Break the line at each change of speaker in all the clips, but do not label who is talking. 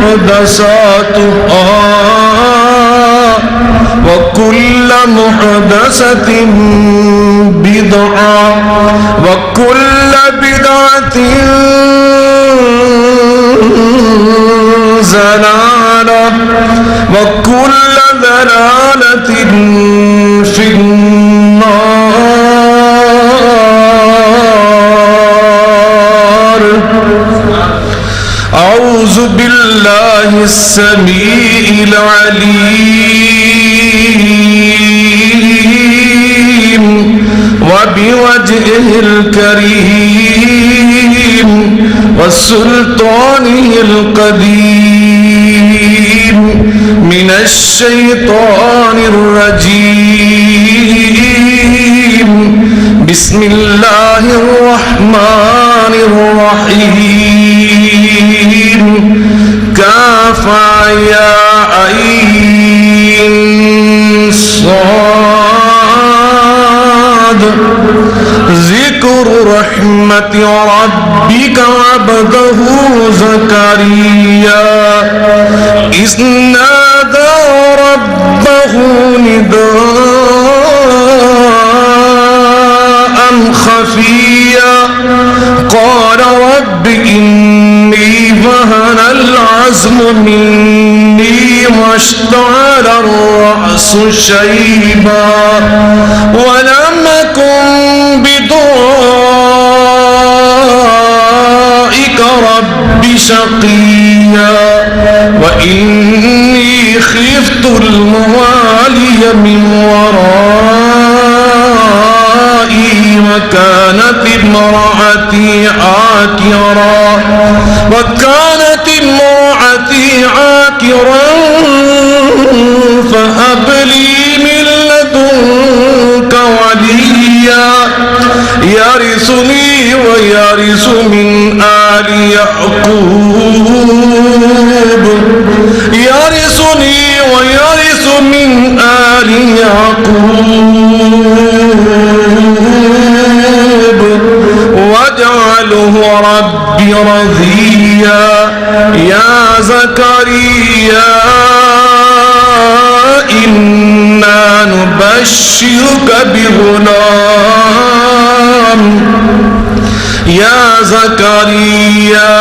محدثاتها وكل محدثة بدعة وكل بدعة ضلالة وكل ضلالة في النار. أعوذ بالله السميع العليم وبوجهه الكريم وسلطانه القديم من الشيطان الرجيم. بسم الله الرحمن الرحيم. كافا يا عين صاد. ذكر رحمة ربك عبده زكريا إذ نادى ربه نداء خفيا قال رب إني وهن العظم مني واشتعل الرأس شيبا ولم أكن بدعائك رب شقيا وإني خفت الموالي من ورائي وكانت امرأتي عاقرا فهب لي من لدنك وليا يرثني ويرث من آل يعقوب يرثني ويرث من آل يعقوب واجعله ربي رضيا. يا زكريا إنا نبشرك بغلام يا زكريا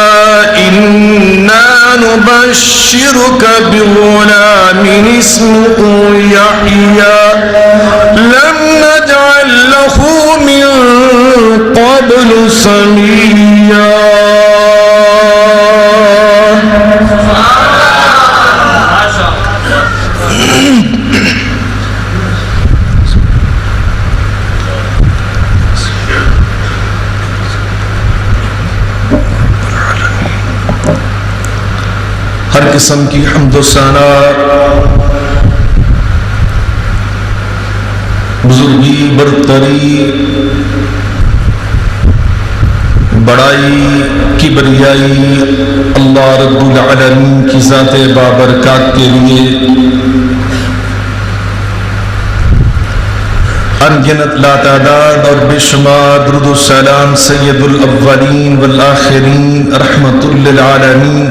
إنا نبشرك بغلام اسمه يحيى لم نجعل له من قبل سميا. ہر قسم کی حمد و ثنا بزرگی برتری بڑائی کبریائی اللہ رب العالمین کی ذات بابرکات کے لیے انگنت لا تعداد اور بے شمار درود و سلام سید الاولین والآخرین رحمت للعالمین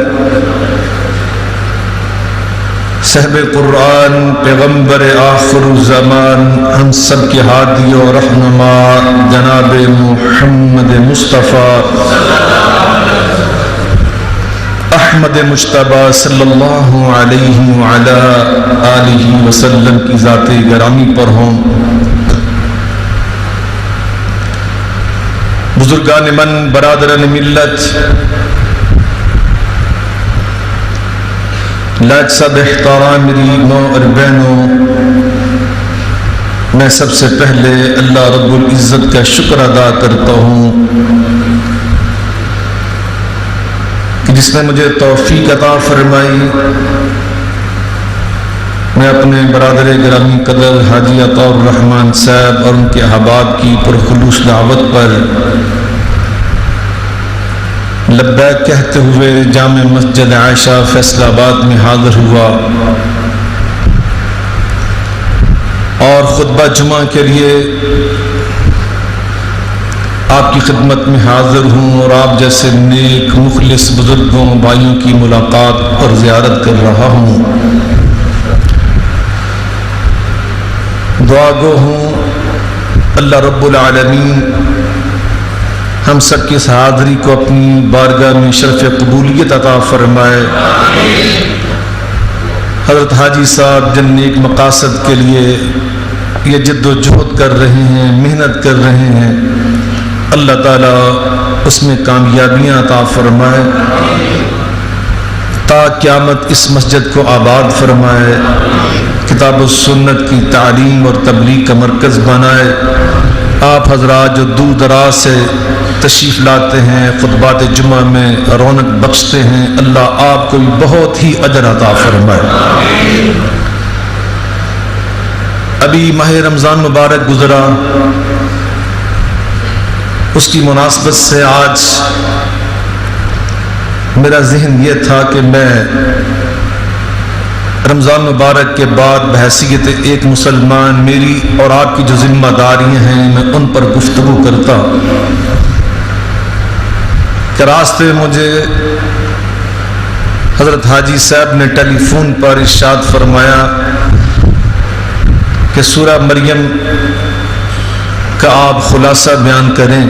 صاحب قرآن پیغمبر آخر الزمان ہم سب کے ہادی و رہنما جناب محمد مصطفیٰ احمد مجتبی صلی اللہ علیہ وعلا آلہ وسلم کی ذات گرامی پر ہوں. بزرگان من، برادران ملت، لاج سب احترام میری ماں اور بہنوں، میں سب سے پہلے اللہ رب العزت کا شکر ادا کرتا ہوں کہ جس نے مجھے توفیق عطا فرمائی میں اپنے برادر گرامی قدر حاجی عطا الرحمن صاحب اور ان کے احباب کی پرخلوص دعوت پر لبیک کہتے ہوئے جامع مسجد عائشہ فیصل آباد میں حاضر ہوا اور خطبہ جمعہ کے لیے آپ کی خدمت میں حاضر ہوں اور آپ جیسے نیک مخلص بزرگوں بھائیوں کی ملاقات اور زیارت کر رہا ہوں۔ دعا گو ہوں اللہ رب العالمین ہم سب کی اس حاضری کو اپنی بارگاہ میں شرف قبولیت عطا فرمائے۔ حضرت حاجی صاحب جن نیک مقاصد کے لیے یہ جد و جہد کر رہے ہیں، محنت کر رہے ہیں، اللہ تعالیٰ اس میں کامیابیاں عطا فرمائے، تا قیامت اس مسجد کو آباد فرمائے، کتاب و سنت کی تعلیم اور تبلیغ کا مرکز بنائے۔ آپ حضرات جو دور دراز سے تشریف لاتے ہیں، خطبات جمعہ میں رونق بخشتے ہیں، اللہ آپ کو بہت ہی اجر عطا فرمائے۔ ابھی ماہ رمضان مبارک گزرا، اس کی مناسبت سے آج میرا ذہن یہ تھا کہ میں رمضان مبارک کے بعد بحیثیت ایک مسلمان میری اور آپ کی جو ذمہ داریاں ہیں میں ان پر گفتگو کرتا کہ راستے میں مجھے حضرت حاجی صاحب نے ٹیلی فون پر ارشاد فرمایا کہ سورہ مریم کا آپ خلاصہ بیان کریں۔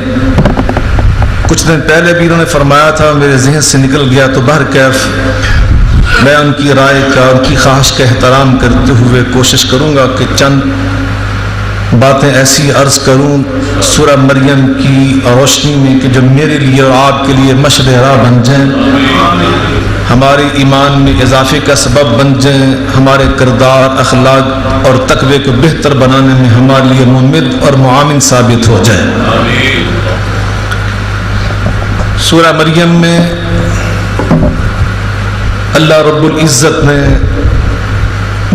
کچھ دن پہلے بھی انہوں نے فرمایا تھا، میرے ذہن سے نکل گیا، تو بہرکیف میں ان کی رائے کا، ان کی خواہش کا احترام کرتے ہوئے کوشش کروں گا کہ چند باتیں ایسی عرض کروں سورہ مریم کی روشنی میں کہ جو میرے لیے اور آپ کے لیے مشعل راہ بن جائیں، ہمارے ایمان میں اضافے کا سبب بن جائیں، ہمارے کردار، اخلاق اور تقوی کو بہتر بنانے میں ہمارے لیے ممد اور معاون ثابت ہو جائے۔ سورہ مریم میں اللہ رب العزت نے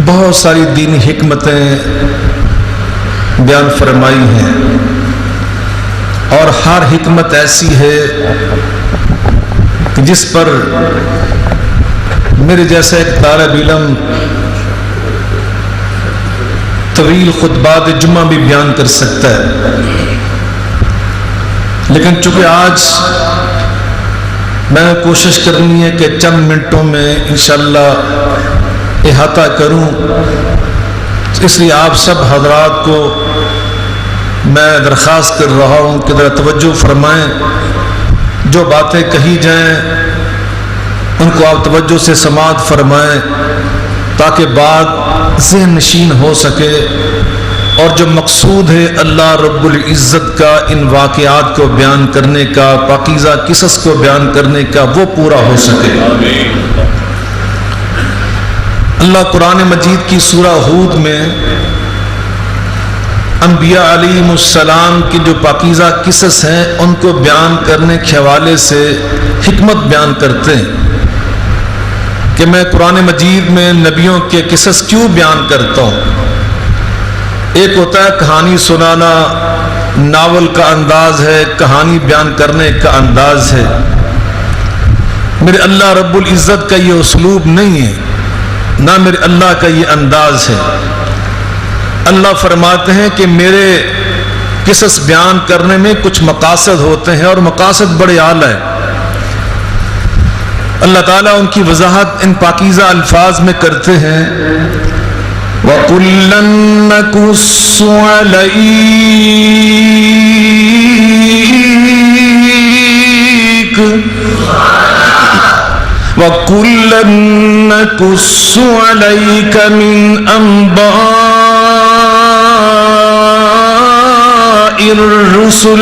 بہت ساری دینی حکمتیں بیان فرمائی ہیں، اور ہر حکمت ایسی ہے کہ جس پر میرے جیسا ایک طالب علم طویل خطبات جمعہ بھی بیان کر سکتا ہے، لیکن چونکہ آج میں کوشش کرنی ہے کہ چند منٹوں میں انشاءاللہ احاطہ کروں، اس لیے آپ سب حضرات کو میں درخواست کر رہا ہوں کہ ذرا توجہ فرمائیں، جو باتیں کہی جائیں ان کو آپ توجہ سے سماعت فرمائیں تاکہ بات ذہن نشین ہو سکے، اور جو مقصود ہے اللہ رب العزت کا ان واقعات کو بیان کرنے کا، پاکیزہ قصص کو بیان کرنے کا، وہ پورا ہو سکے۔ اللہ قرآن مجید کی سورہ ہود میں انبیاء علیہم السلام کی جو پاکیزہ قصص ہیں ان کو بیان کرنے کے حوالے سے حکمت بیان کرتے ہیں کہ میں قرآن مجید میں نبیوں کے قصص کیوں بیان کرتا ہوں۔ ایک ہوتا ہے کہانی سنانا، ناول کا انداز ہے، کہانی بیان کرنے کا انداز ہے۔ میرے اللہ رب العزت کا یہ اسلوب نہیں ہے، نہ میرے اللہ کا یہ انداز ہے۔ اللہ فرماتے ہیں کہ میرے قصص بیان کرنے میں کچھ مقاصد ہوتے ہیں، اور مقاصد بڑے اعلیٰ ہیں۔ اللہ تعالیٰ ان کی وضاحت ان پاکیزہ الفاظ میں کرتے ہیں، وَكُلًّا نَّقُصُّ عَلَيْكَ وَكُلًّا نَّقُصُّ عَلَيْكَ مِنْ أَنبَاءِ الرُّسُلِ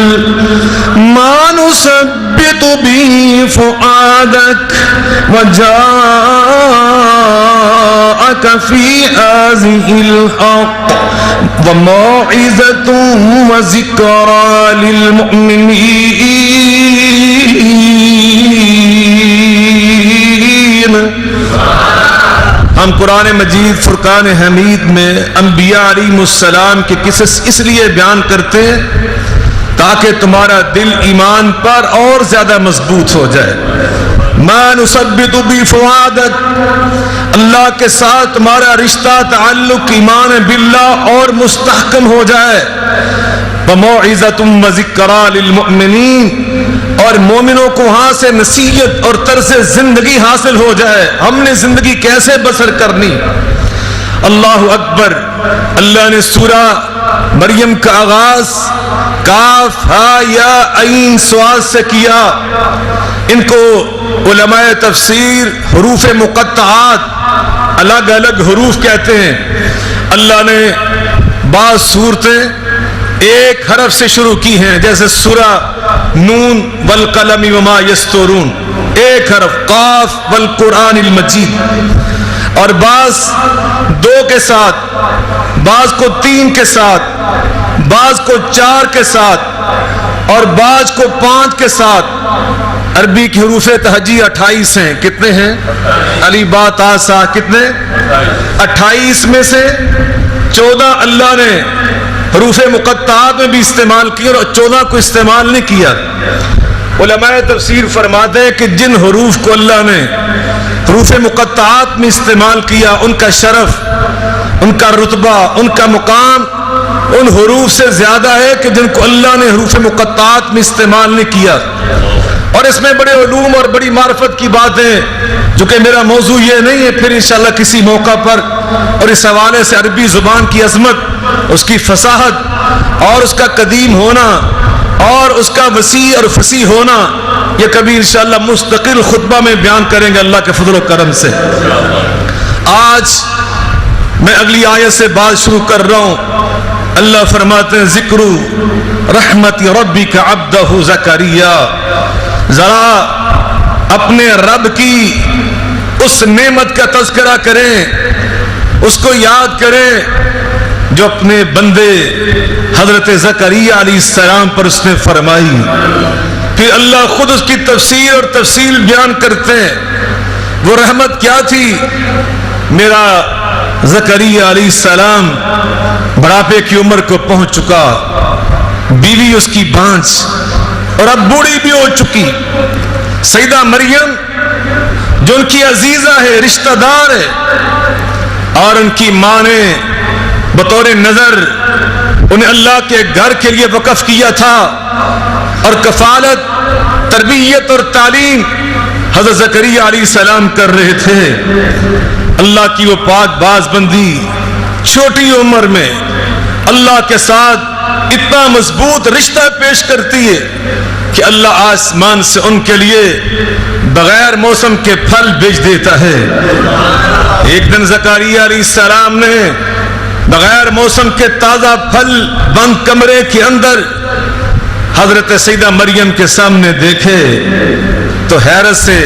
مَا نُثَبِّتُ بِهِ فُؤَادَكَ وَجَاءَكَ فِي هَٰذِهِ الْحَقِّ وَمَوْعِظَةٌ وَذِكْرَىٰ لِلْمُؤْمِنِينَ۔ ہم قرآن مجید فرقان حمید میں انبیاء علیہم السلام کے قصص اس لیے بیان کرتے ہیں تاکہ تمہارا دل ایمان پر اور زیادہ مضبوط ہو جائے۔ ما نثبت بفؤادک، اللہ کے ساتھ تمہارا رشتہ، تعلق ایمان باللہ اور مستحکم ہو جائے۔ وَمَوْعِظَةٌ وَذِكْرَىٰ لِلْمُؤْمِنِينَ، اور مومنوں کو وہاں سے نصیحت اور طرز زندگی حاصل ہو جائے، ہم نے زندگی کیسے بسر کرنی۔ اللہ اکبر۔ اللہ نے سورہ مریم کا آغاز کاف ہا یا عین صاد سے کیا۔ ان کو علماء تفسیر حروف مقطعات، الگ الگ حروف کہتے ہیں۔ اللہ نے بعض صورتیں ایک حرف سے شروع کی ہیں، جیسے سورہ نون والقلم وما یسطرون، ایک حرف قاف والقرآن المجید، اور بعض 2 کے ساتھ، بعض کو 3 کے ساتھ، بعض کو 4 کے ساتھ، اور بعض کو 5 کے ساتھ۔ عربی کی حروف تہجی 28 ہیں۔ کتنے ہیں؟ علی با تا سا، کتنے؟ 28 میں سے 14 اللہ نے حروف مقطعات میں بھی استعمال کیا اور 14 کو استعمال نہیں کیا۔ علماء تفسیر فرماتے ہیں کہ جن حروف کو اللہ نے حروف مقطعات میں استعمال کیا، ان کا شرف، ان کا رتبہ، ان کا مقام ان حروف سے زیادہ ہے کہ جن کو اللہ نے حروف مقطعات میں استعمال نہیں کیا۔ اور اس میں بڑے علوم اور بڑی معرفت کی باتیں، جو کہ میرا موضوع یہ نہیں ہے، پھر انشاءاللہ کسی موقع پر، اور اس حوالے سے عربی زبان کی عظمت، اس کی فصاحت اور اس کا قدیم ہونا اور اس کا وسیع اور فصیح ہونا، یہ کبھی انشاءاللہ مستقل خطبہ میں بیان کریں گے اللہ کے فضل و کرم سے۔ آج میں اگلی آیت سے بات شروع کر رہا ہوں۔ اللہ فرماتے ہیں ذکر رحمت ربک عبدہ زکریا، ذرا اپنے رب کی اس نعمت کا تذکرہ کریں، اس کو یاد کریں جو اپنے بندے حضرت زکریا علیہ السلام پر اس نے فرمائی۔ پھر اللہ خود اس کی تفسیر اور تفصیل بیان کرتے ہیں۔ وہ رحمت کیا تھی؟ میرا زکریا علیہ السلام بڑھاپے کی عمر کو پہنچ چکا، بیوی اس کی بانجھ اور اب بوڑھی بھی ہو چکی۔ سیدہ مریم جو ان کی عزیزہ ہے، رشتہ دار ہے، اور ان کی ماں نے بطور نظر انہیں اللہ کے گھر کے لیے وقف کیا تھا، اور کفالت، تربیت اور تعلیم حضرت زکریا علیہ السلام کر رہے تھے۔ اللہ کی وہ پاک باز بندی چھوٹی عمر میں اللہ کے ساتھ اتنا مضبوط رشتہ پیش کرتی ہے کہ اللہ آسمان سے ان کے لیے بغیر موسم کے پھل بھیج دیتا ہے۔ ایک دن زکریا علیہ السلام نے بغیر موسم کے تازہ پھل بند کمرے کے اندر حضرت سیدہ مریم کے سامنے دیکھے تو حیرت سے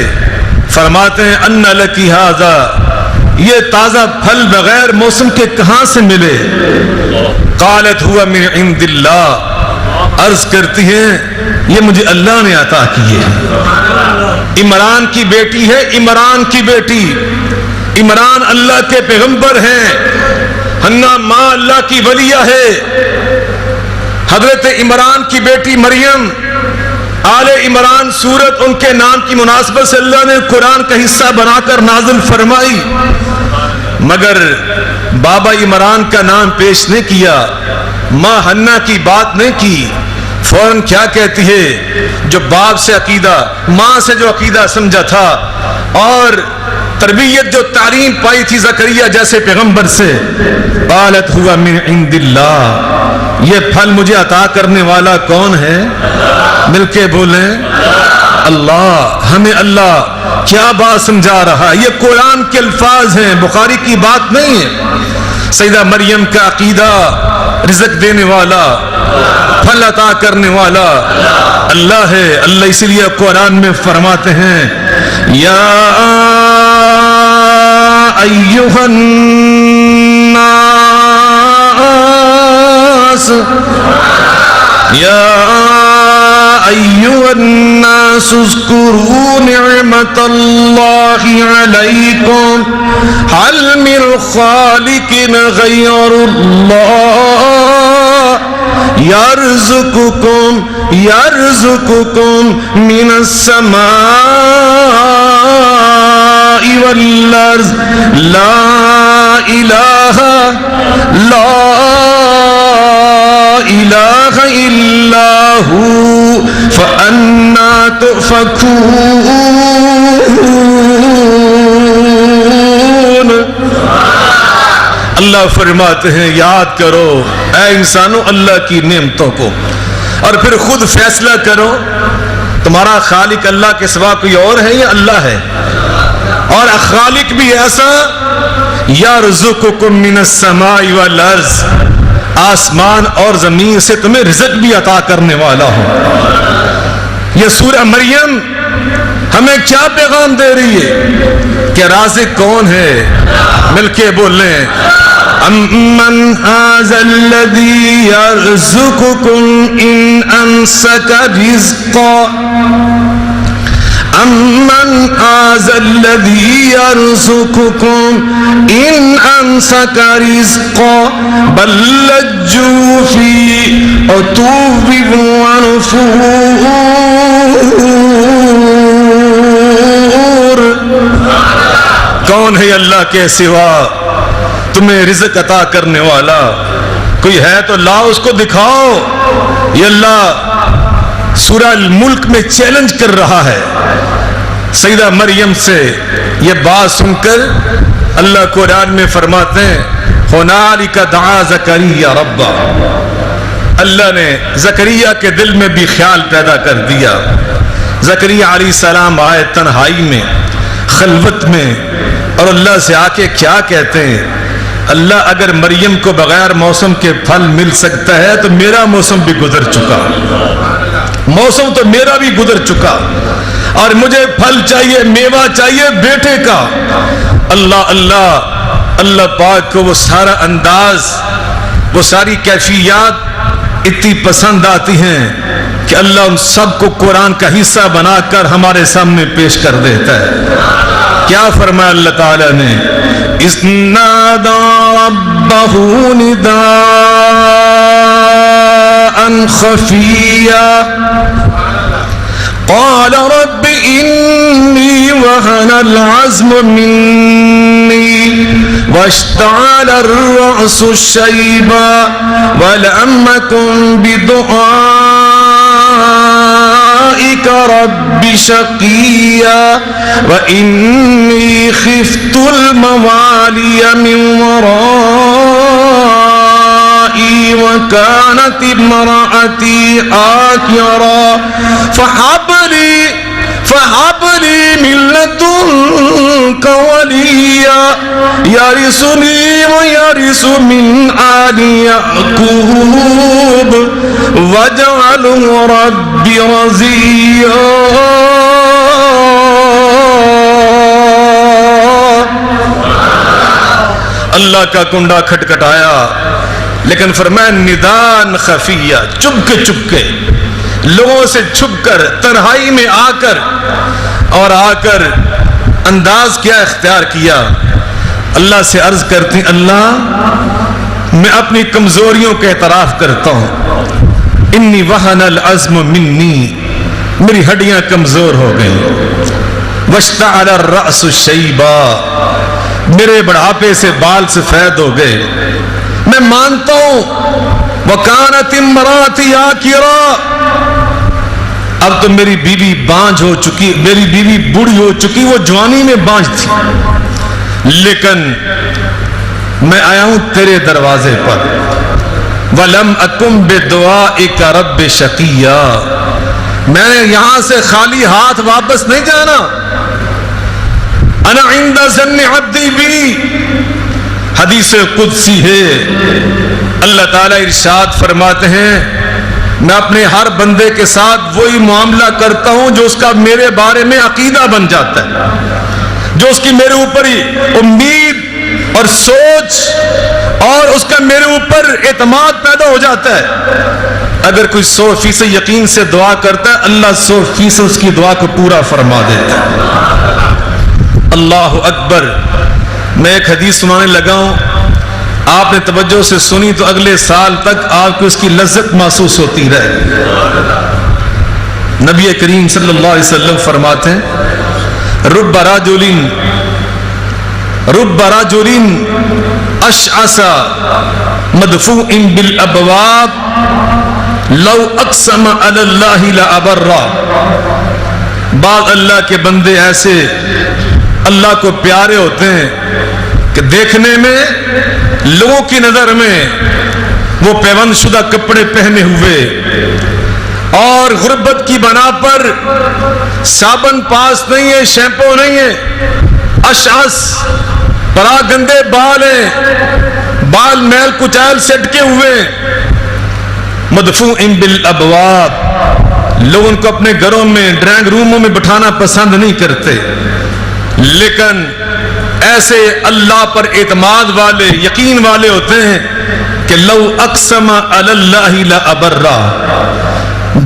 فرماتے ہیں ان لکی ھذا، یہ تازہ پھل بغیر موسم کے کہاں سے ملے؟ قالت هو من عند اللہ، عرض کرتی ہیں یہ مجھے اللہ نے عطا کیے۔ عمران کی بیٹی ہے، عمران کی بیٹی، عمران اللہ کے پیغمبر ہیں، حنا ماں اللہ کی ولیہ ہے۔ حضرت عمران کی بیٹی مریم، آل عمران سورت ان کے نام کی مناسبت سے اللہ نے قرآن کا حصہ بنا کر نازل فرمائی، مگر بابا عمران کا نام پیش نہیں کیا، ماں حنا کی بات نہیں کی۔ فوراً کیا کہتی ہے؟ جو باپ سے عقیدہ، ماں سے جو عقیدہ سمجھا تھا اور تربیت جو تعلیم پائی تھی زکریا جیسے پیغمبر سے، قالت هو من عند اللہ، یہ پھل مجھے عطا کرنے والا کون ہے؟ مل کے بولیں اللہ۔ ہمیں اللہ کیا بات سمجھا رہا ہے؟ یہ قرآن کے الفاظ ہیں، بخاری کی بات نہیں ہے۔ سیدہ مریم کا عقیدہ رزق دینے والا، پھل عطا کرنے والا اللہ ہے۔ اللہ اسی لیے قرآن میں فرماتے ہیں یا ایھا الناس، یا ایھا الناس اذکروا نعمت اللہ علیکم هل من خالق غیر اللہ یرزقکم من السماء والارض لا الہ اللہ فرماتے ہیں یاد کرو اے انسانوں اللہ کی نعمتوں کو اور پھر خود فیصلہ کرو تمہارا خالق اللہ کے سوا کوئی اور ہے یا اللہ ہے؟ اور خالق بھی ایسا یرزقکم من السماء والارض، آسمان اور زمین سے تمہیں رزق بھی عطا کرنے والا ہو۔ یہ سورہ مریم ہمیں کیا پیغام دے رہی ہے کہ رازق کون ہے؟ مل کے بولیں امن ھذا الذی یرزقکم ان امسک رزقا، امن ھذا الذی یرزقکم ان امسک رزقا بل لجوا فی عتو ونفور۔ کون ہے اللہ کے سوا تمہیں رزق عطا کرنے والا؟ کوئی ہے تو لاؤ اس کو دکھاؤ۔ یہ اللہ سورہ الملک میں چیلنج کر رہا ہے۔ سیدہ مریم سے یہ بات سن کر اللہ قرآن میں فرماتے ہیں ہنالک دعا زکریا ربا، اللہ نے زکریا کے دل میں بھی خیال پیدا کر دیا۔ زکریا علیہ السلام آئے تنہائی میں، خلوت میں، اور اللہ سے آ کے کیا کہتے ہیں اللہ اگر مریم کو بغیر موسم کے پھل مل سکتا ہے تو میرا موسم بھی گزر چکا، موسم تو میرا بھی گزر چکا، اور مجھے پھل چاہیے، میوہ چاہیے بیٹے کا۔ اللہ اللہ اللہ پاک کو وہ سارا انداز، وہ ساری کیفیات اتنی پسند آتی ہیں کہ اللہ ان سب کو قرآن کا حصہ بنا کر ہمارے سامنے پیش کر دیتا ہے۔ کیا فرمایا اللہ تعالیٰ نے؟ اذ نادى ربه نداء خفيا قال رب إني وهن العزم مني واشتعل الرأس شيبا ولم أكن رب شقيا وإني خفت الموالي من ورائي وكانت امرأتي عاقرا فهب لي من لدنك وليا يرثني ويرث من آل يعقوب واجعله رب رضيا۔ اللہ کا کنڈا کھٹکھٹایا، لیکن فرمایا ندان خفیہ، چپ کے لوگوں سے چھپ کر، تنہائی میں آ کر انداز کیا اختیار کیا؟ اللہ سے عرض کرتی اللہ میں اپنی کمزوریوں کا اعتراف کرتا ہوں، انی وہن العزم منی، میری ہڈیاں کمزور ہو گئیں، واشتعل الرأس شیبا، میرے بڑھاپے سے بال سفید ہو گئے، میں مانتا ہوں وکانت امراتی عاقرا، اب تو میری بیوی بانجھ ہو چکی، میری بیوی بوڑھی ہو چکی، وہ جوانی میں بانجھ تھی، لیکن میں آیا ہوں تیرے دروازے پر، وَلَمْ أَكُمْ بِدُعَائِكَ رَبِّ شَقِيًّا، میں نے یہاں سے خالی ہاتھ واپس نہیں جانا، انا عند ظن عبدی بی، حدیث قدسی ہے، اللہ تعالیٰ ارشاد فرماتے ہیں میں اپنے ہر بندے کے ساتھ وہی معاملہ کرتا ہوں جو اس کا میرے بارے میں عقیدہ بن جاتا ہے، جو اس کی میرے اوپر ہی امید اور سوچ اور اس کا میرے اوپر اعتماد پیدا ہو جاتا ہے۔ اگر کوئی 100% یقین سے دعا کرتا ہے اللہ 100% اس کی دعا کو پورا فرما دیتا ہے۔ اللہ اکبر۔ میں ایک حدیث سنانے لگا ہوں، آپ نے توجہ سے سنی تو اگلے سال تک آپ کو اس کی لذت محسوس ہوتی رہے۔ نبی کریم صلی اللہ علیہ وسلم فرماتے ہیں رب رجل اشعث مدفوع بالابواب لو اقسم علی اللہ لابرہ، بعض اللہ کے بندے ایسے اللہ کو پیارے ہوتے ہیں، کہ دیکھنے میں لوگوں کی نظر میں وہ پیوند شدہ کپڑے پہنے ہوئے اور غربت کی بنا پر صابن پاس نہیں ہے، شیمپو نہیں ہے، اشعث پرا گندے بال ہیں، بال میل کچیل سے اٹکے ہوئے، مدفوع بالابواب، لوگ ان کو اپنے گھروں میں ڈرائنگ روموں میں بٹھانا پسند نہیں کرتے، لیکن ایسے اللہ پر اعتماد والے یقین والے ہوتے ہیں کہ لو اقسم علی اللہ لابرہ،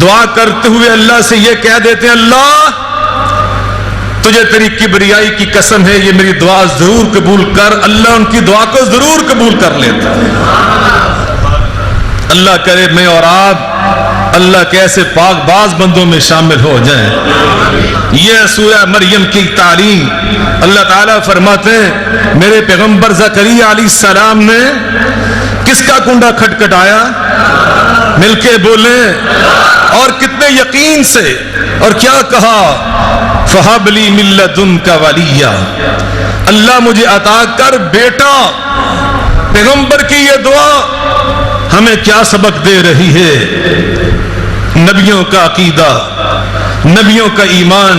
دعا کرتے ہوئے اللہ سے یہ کہہ دیتے ہیں اللہ تجھے تیری کبریائی کی قسم ہے یہ میری دعا ضرور قبول کر، اللہ ان کی دعا کو ضرور قبول کر لیتا ہے۔ اللہ کرے میں اور آپ اللہ کے ایسے پاک باز بندوں میں شامل ہو جائیں۔ یہ سورہ مریم کی تعلیم اللہ تعالیٰ فرماتے ہیں میرے پیغمبر زکریا علیہ السلام نے کس کا کنڈا کھٹکھٹایا؟ مل کے بولیں، اور کتنے یقین سے، اور کیا کہا؟ فَهَبْ لِي مِن لَّدُنْكَ وَلِيًّا، اللہ مجھے عطا کر بیٹا۔ پیغمبر کی یہ دعا ہمیں کیا سبق دے رہی ہے؟ نبیوں کا عقیدہ، نبیوں کا ایمان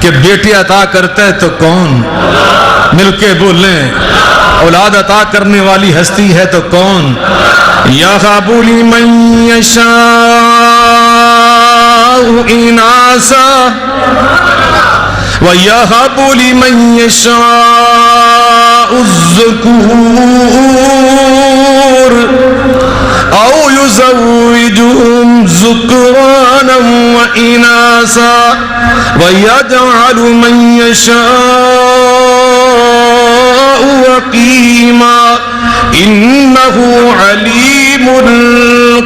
کہ بیٹے عطا کرتا ہے تو کون؟ مل کے بولیں، اولاد عطا کرنے والی ہستی ہے تو کون؟ یَهَبُ لِمَن یَشَاءُ إِنَاثًا وَيَهَبُ لِمَن يَشَاءُ الذُّكُورَ أَوْ يُزَوِّجُهُمْ ذُكْرَانًا وَإِنَاثًا وَيَجْعَلُ مَن يَشَاءُ عَقِيمًا إِنَّهُ عَلِيمٌ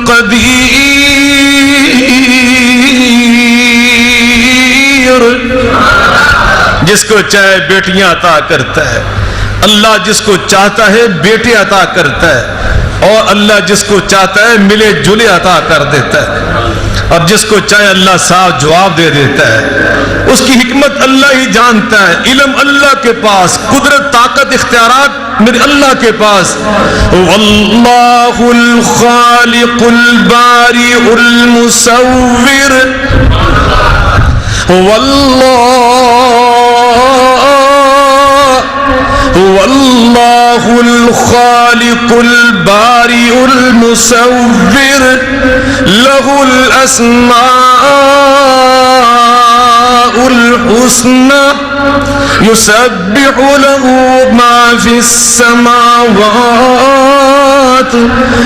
قدیر۔ جس کو چاہے بیٹیاں عطا کرتا ہے اللہ، جس کو چاہتا ہے بیٹے عطا کرتا ہے، اور اللہ جس کو چاہتا ہے ملے جلے عطا کر دیتا ہے، اور جس کو چاہے اللہ صاف جواب دے دیتا ہے۔ اس کی حکمت اللہ ہی جانتا ہے، علم اللہ کے پاس، قدرت طاقت اختیارات میرے اللہ کے پاس۔ واللہ الخالق البارئ المصور، واللہ الخالق البارئ المصور لہ الاسماء الحسنى يسبح له ما في السماوات،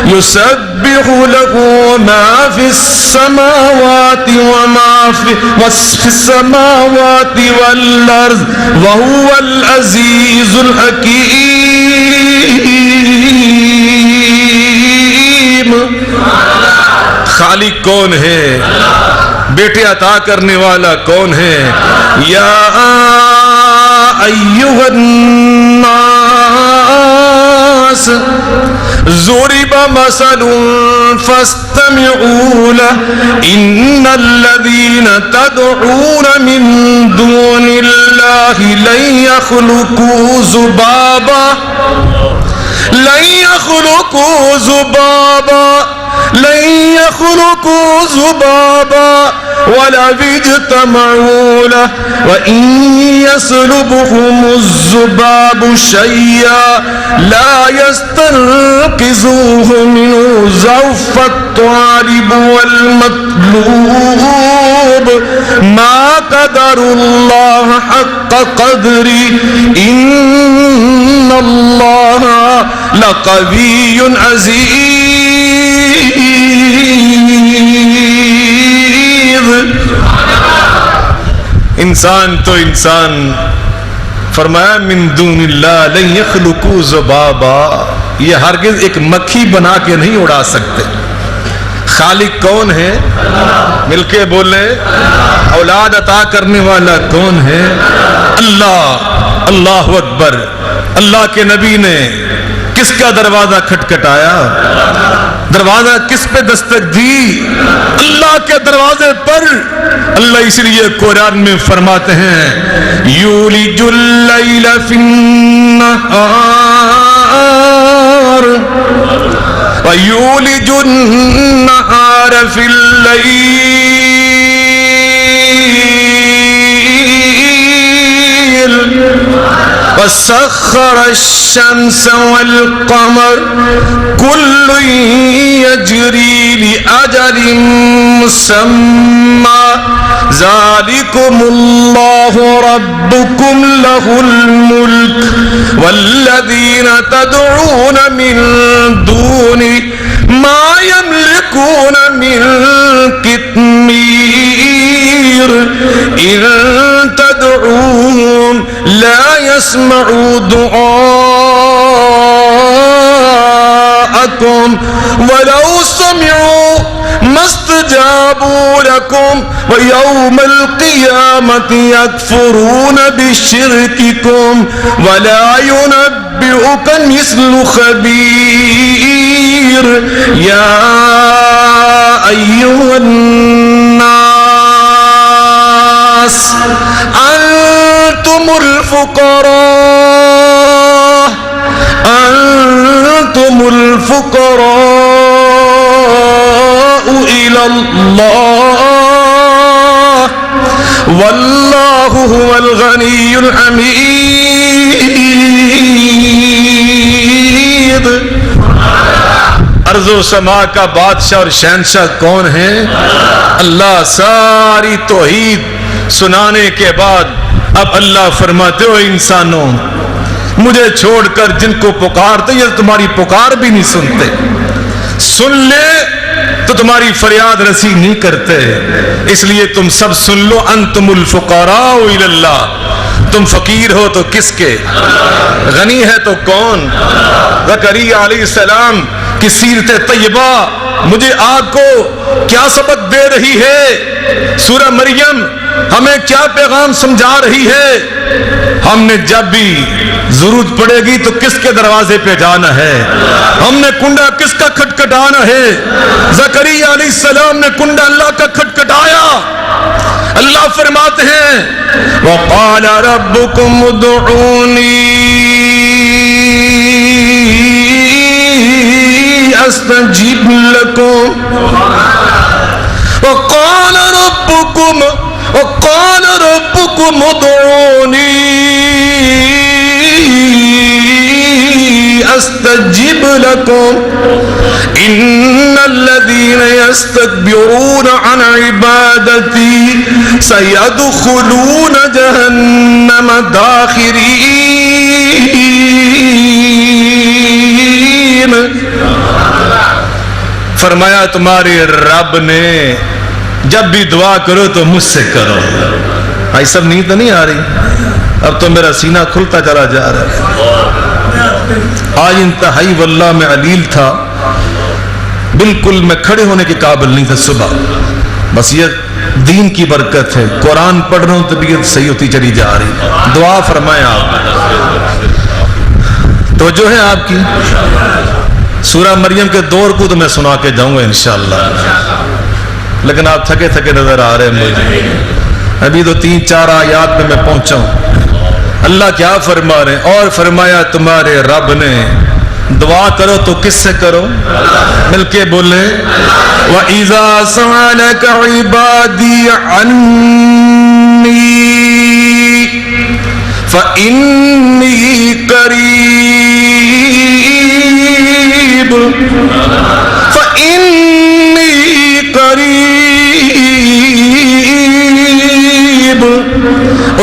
يسبح له ما في السماوات وما في السماوات والأرض وهو العزيز الحكيم۔ خالق کون ہے؟ بیٹے عطا کرنے والا کون ہے؟ یا ایھا الناس ضرب مثل فاستمعوا له ان الذين تدعون من دون الله لن يخلقوا ذبابا، لن يخلقوا ذبابا، لن يخلقوا ذبابا ولو اجتمعوا له وإن يسلبهم الذباب شيئا لا يستنقذوه منه ضعف الطالب والمطلوب ما قدر الله حق قدره إن الله لقوي عزيز۔ انسان تو انسان، فرمایا من دون اللہ لن یخلقوا ذبابا، یہ ہرگز ایک مکھی بنا کے نہیں اڑا سکتے۔ خالق کون ہے؟ مل کے بولے، اولاد عطا کرنے والا کون ہے؟ اللہ۔ اللہ اکبر۔ اللہ کے نبی نے کس کا دروازہ کھٹکھٹایا؟ دروازہ کس پہ دستک دی؟ اللہ کے دروازے پر۔ اللہ اس لیے قرآن میں فرماتے ہیں یولج اللیل فی النہار ویولج النہار فی اللیل وسخر الشمس والقمر كل يجري لأجل مسمى ذلكم الله ربكم له الملك والذين تدعون من دونه ما يملكون من قطمير إن تدعوهم لا يسمعوا دعاءكم ولو سمعوا ما استجابوا لكم ويوم القيامة يكفرون بشرككم ولا ينبئك مثل خبير يا أيها الناس أنتم الفقراء إلى الله والله هو الغني الحميد۔ ارض و سما کا بادشاہ اور شہنشاہ کون ہے؟ اللہ۔ ساری توحید سنانے کے بعد اب اللہ فرماتے ہو انسانوں مجھے چھوڑ کر جن کو پکارتے یہ تمہاری پکار بھی نہیں سنتے، سن لے تو تمہاری فریاد رسی نہیں کرتے، اس لیے تم سب سن لو انتم الفقراء الی اللہ۔ تم فقیر ہو تو کس کے؟ غنی ہے تو کون؟ زکریا علیہ السلام کی سیرت طیبہ مجھے آپ کو کیا سبق دے رہی ہے؟ سورہ مریم ہمیں کیا پیغام سمجھا رہی ہے؟ ہم نے جب بھی ضرورت پڑے گی تو کس کے دروازے پہ جانا ہے؟ ہم نے کنڈا کس کا کھٹکھٹانا ہے؟ زکریا علیہ السلام نے کنڈا اللہ کا کھٹکھٹایا۔ اللہ فرماتے ہیں وَقَالَ رَبُّكُمُ ادْعُونِي أَسْتَجِبْ لَكُمْ وَقَالَ رَبُّكُمُ ادْعُونِي أَسْتَجِبْ لَكُمْ إِنَّ الَّذِينَ يَسْتَكْبِرُونَ عَنْ عِبَادَتِي سَيَدْخُلُونَ جَهَنَّمَ دَاخِرِينَ۔ فرمایا تمہارے رب نے جب بھی دعا کرو تو مجھ سے کرو۔ بھائی سب نیند تو نہیں آ رہی؟ اب تو میرا سینہ کھلتا چلا جا رہا ہے۔ آج انتہائی واللہ میں علیل تھا، بالکل میں کھڑے ہونے کے قابل نہیں تھا صبح۔ بس یہ دین کی برکت ہے، قرآن پڑھ رہا ہوں طبیعت صحیح ہوتی چلی جا رہی۔ دعا فرمائیں آپ، توجہ ہے آپ کی۔ سورہ مریم کے دور کو تو میں سنا کے جاؤں گا انشاءاللہ، لیکن آپ تھکے تھکے نظر آ رہے ہیں مجھے، ابھی تو 3-4 آیات میں پہنچا ہوں۔ اللہ کیا فرما رہے ہیں؟ اور فرمایا تمہارے رب نے دعا کرو تو کس سے کرو؟ مل کے بولیں وَإِذَا سَأَلَكَ عِبَادِي عَنِّي فَإِنِّي قَرِيبٌ